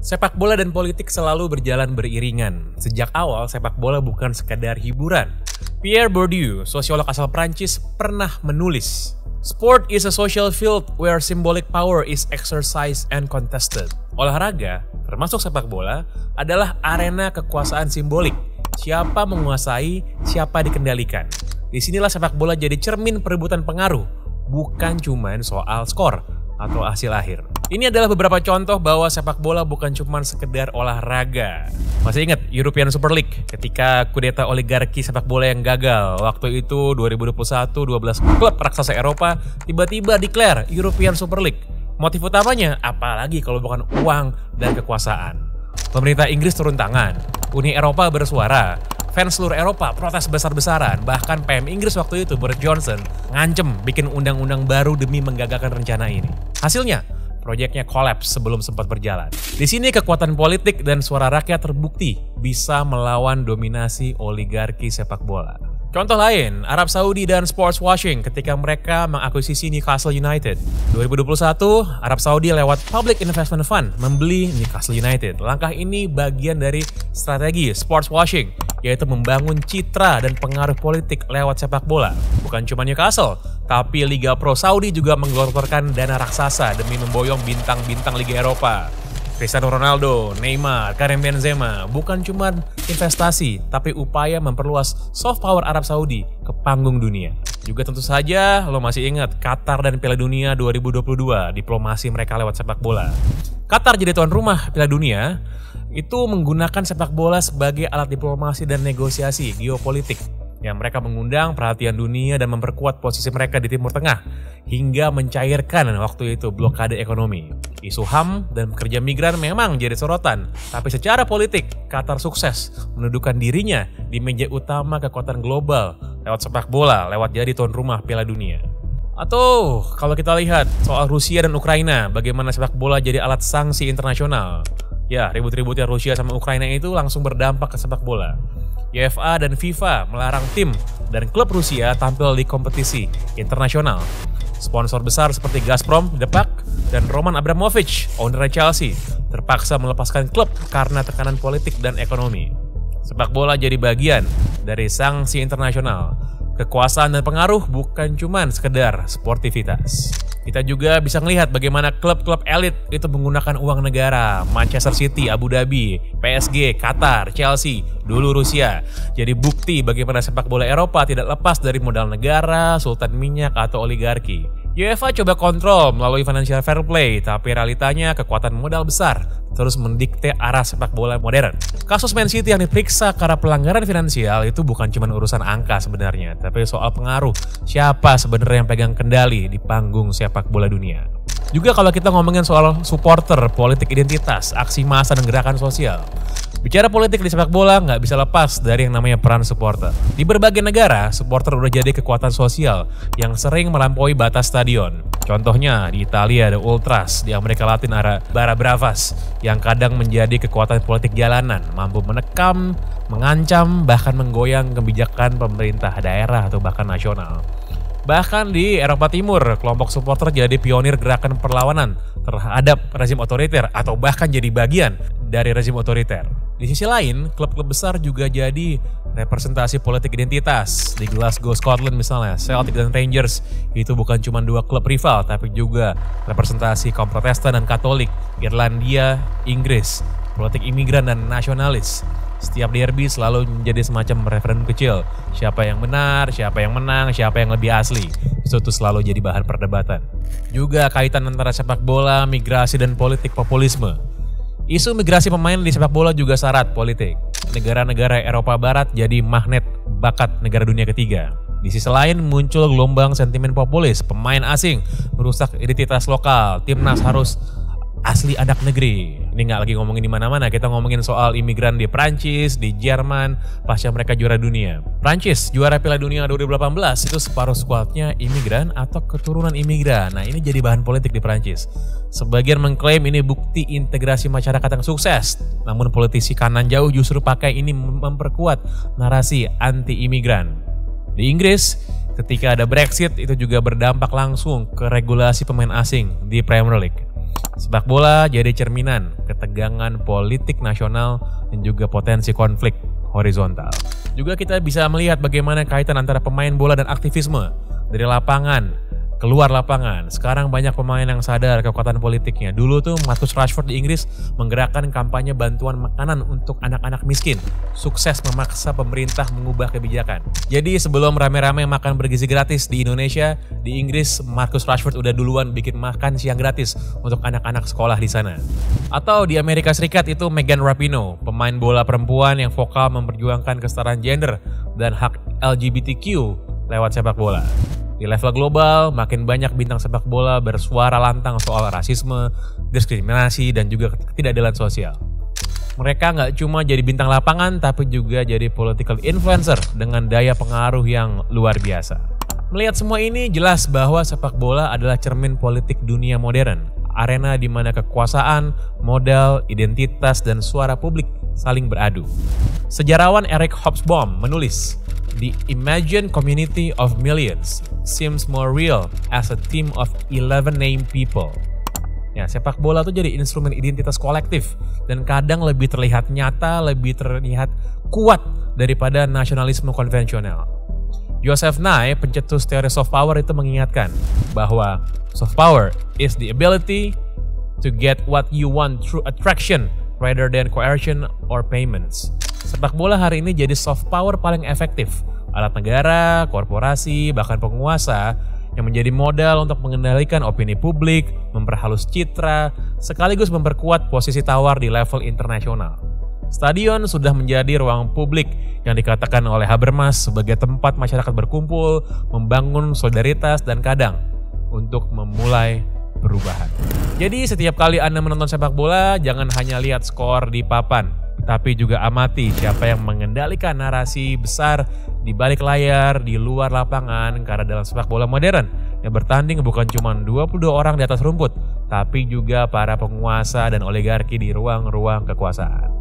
Sepak bola dan politik selalu berjalan beriringan. Sejak awal, sepak bola bukan sekadar hiburan. Pierre Bourdieu, sosiolog asal Prancis, pernah menulis, "Sport is a social field where symbolic power is exercised and contested." Olahraga, termasuk sepak bola, adalah arena kekuasaan simbolik. Siapa menguasai, siapa dikendalikan. Disinilah sepak bola jadi cermin perebutan pengaruh, bukan cuman soal skor atau hasil akhir. Ini adalah beberapa contoh bahwa sepak bola bukan cuma sekedar olahraga. Masih ingat European Super League ketika kudeta oligarki sepak bola yang gagal? Waktu itu 2021, 12 klub raksasa Eropa tiba-tiba declare European Super League. Motif utamanya apalagi kalau bukan uang dan kekuasaan. Pemerintah Inggris turun tangan, Uni Eropa bersuara, fans seluruh Eropa protes besar-besaran, bahkan PM Inggris waktu itu Boris Johnson ngancem bikin undang-undang baru demi menggagalkan rencana ini. Hasilnya, proyeknya kolaps sebelum sempat berjalan. Di sini kekuatan politik dan suara rakyat terbukti bisa melawan dominasi oligarki sepak bola. Contoh lain, Arab Saudi dan sports washing ketika mereka mengakuisisi Newcastle United. 2021, Arab Saudi lewat Public Investment Fund membeli Newcastle United. Langkah ini bagian dari strategi sports washing, yaitu membangun citra dan pengaruh politik lewat sepak bola. Bukan cuma Newcastle, tapi Liga Pro Saudi juga menggelontorkan dana raksasa demi memboyong bintang-bintang Liga Eropa. Cristiano Ronaldo, Neymar, Karim Benzema, bukan cuma investasi, tapi upaya memperluas soft power Arab Saudi ke panggung dunia. Juga tentu saja lo masih ingat Qatar dan Piala Dunia 2022, diplomasi mereka lewat sepak bola. Qatar jadi tuan rumah Piala Dunia, itu menggunakan sepak bola sebagai alat diplomasi dan negosiasi geopolitik. Yang mereka mengundang perhatian dunia dan memperkuat posisi mereka di Timur Tengah hingga mencairkan waktu itu blokade ekonomi. Isu HAM dan pekerja migran memang jadi sorotan, tapi secara politik Qatar sukses mendudukan dirinya di meja utama kekuatan global lewat sepak bola, lewat jadi tuan rumah Piala Dunia. Atau kalau kita lihat soal Rusia dan Ukraina, bagaimana sepak bola jadi alat sanksi internasional. Ya, ribut-ributnya Rusia sama Ukraina itu langsung berdampak ke sepak bola. UEFA dan FIFA melarang tim dan klub Rusia tampil di kompetisi internasional. Sponsor besar seperti Gazprom, Depak, dan Roman Abramovich, owner Chelsea, terpaksa melepaskan klub karena tekanan politik dan ekonomi. Sepak bola jadi bagian dari sanksi internasional. Kekuasaan dan pengaruh bukan cuma sekedar sportivitas. Kita juga bisa melihat bagaimana klub-klub elit itu menggunakan uang negara. Manchester City, Abu Dhabi, PSG, Qatar, Chelsea, dulu Rusia. Jadi bukti bagaimana sepak bola Eropa tidak lepas dari modal negara, sultan minyak, atau oligarki. UEFA coba kontrol melalui financial fair play, tapi realitanya kekuatan modal besar terus mendikte arah sepak bola modern. Kasus Man City yang diperiksa karena pelanggaran finansial itu bukan cuma urusan angka sebenarnya, tapi soal pengaruh siapa sebenarnya yang pegang kendali di panggung sepak bola dunia. Juga kalau kita ngomongin soal supporter, politik identitas, aksi massa dan gerakan sosial. Bicara politik di sepak bola nggak bisa lepas dari yang namanya peran supporter. Di berbagai negara, supporter udah jadi kekuatan sosial yang sering melampaui batas stadion. Contohnya di Italia ada Ultras, di Amerika Latin ada Barra Bravas yang kadang menjadi kekuatan politik jalanan, mampu menekam, mengancam, bahkan menggoyang kebijakan pemerintah daerah atau bahkan nasional. Bahkan di Eropa Timur, kelompok supporter jadi pionir gerakan perlawanan terhadap rezim otoriter atau bahkan jadi bagian dari rezim otoriter. Di sisi lain, klub-klub besar juga jadi representasi politik identitas. Di Glasgow, Scotland misalnya, Celtic dan Rangers itu bukan cuma dua klub rival, tapi juga representasi kaum Protestan dan Katolik, Irlandia, Inggris, politik imigran dan nasionalis. Setiap derby selalu menjadi semacam referendum kecil. Siapa yang benar, siapa yang menang, siapa yang lebih asli. Itu selalu jadi bahan perdebatan. Juga kaitan antara sepak bola, migrasi, dan politik populisme. Isu migrasi pemain di sepak bola juga syarat politik. Negara-negara Eropa Barat jadi magnet bakat negara dunia ketiga. Di sisi lain muncul gelombang sentimen populis, pemain asing merusak identitas lokal, timnas harus asli anak negeri. Ini nggak lagi ngomongin di mana-mana, kita ngomongin soal imigran di Prancis, di Jerman, pasca mereka juara dunia. Prancis juara Piala Dunia 2018 itu separuh skuadnya imigran atau keturunan imigran. Nah, ini jadi bahan politik di Prancis. Sebagian mengklaim ini bukti integrasi masyarakat yang sukses. Namun politisi kanan jauh justru pakai ini memperkuat narasi anti-imigran. Di Inggris, ketika ada Brexit itu juga berdampak langsung ke regulasi pemain asing di Premier League. Sepak bola jadi cerminan ketegangan politik nasional dan juga potensi konflik horizontal. Juga kita bisa melihat bagaimana kaitan antara pemain bola dan aktivisme dari lapangan, keluar lapangan. Sekarang banyak pemain yang sadar kekuatan politiknya. Dulu tuh Marcus Rashford di Inggris menggerakkan kampanye bantuan makanan untuk anak-anak miskin. Sukses memaksa pemerintah mengubah kebijakan. Jadi sebelum rame-rame makan bergizi gratis di Indonesia, di Inggris Marcus Rashford udah duluan bikin makan siang gratis untuk anak-anak sekolah di sana. Atau di Amerika Serikat itu Megan Rapinoe, pemain bola perempuan yang vokal memperjuangkan kesetaraan gender dan hak LGBTQ lewat sepak bola. Di level global, makin banyak bintang sepak bola bersuara lantang soal rasisme, diskriminasi, dan juga ketidakadilan sosial. Mereka nggak cuma jadi bintang lapangan, tapi juga jadi political influencer dengan daya pengaruh yang luar biasa. Melihat semua ini, jelas bahwa sepak bola adalah cermin politik dunia modern. Arena di mana kekuasaan, modal, identitas, dan suara publik saling beradu. Sejarawan Eric Hobsbawm menulis, "The imagined community of millions seems more real as a team of 11 named people." Ya, sepak bola tuh jadi instrumen identitas kolektif dan kadang lebih terlihat nyata, lebih terlihat kuat daripada nasionalisme konvensional. Joseph Nye, pencetus teori soft power itu mengingatkan bahwa soft power is the ability to get what you want through attraction rather than coercion or payments. Sepak bola hari ini jadi soft power paling efektif. Alat negara, korporasi, bahkan penguasa yang menjadi modal untuk mengendalikan opini publik, memperhalus citra, sekaligus memperkuat posisi tawar di level internasional. Stadion sudah menjadi ruang publik yang dikatakan oleh Habermas sebagai tempat masyarakat berkumpul, membangun solidaritas, dan kadang untuk memulai perubahan. Jadi setiap kali Anda menonton sepak bola, jangan hanya lihat skor di papan, tapi juga amati siapa yang mengendalikan narasi besar di balik layar, di luar lapangan, karena dalam sepak bola modern yang bertanding bukan cuma 22 orang di atas rumput, tapi juga para penguasa dan oligarki di ruang-ruang kekuasaan.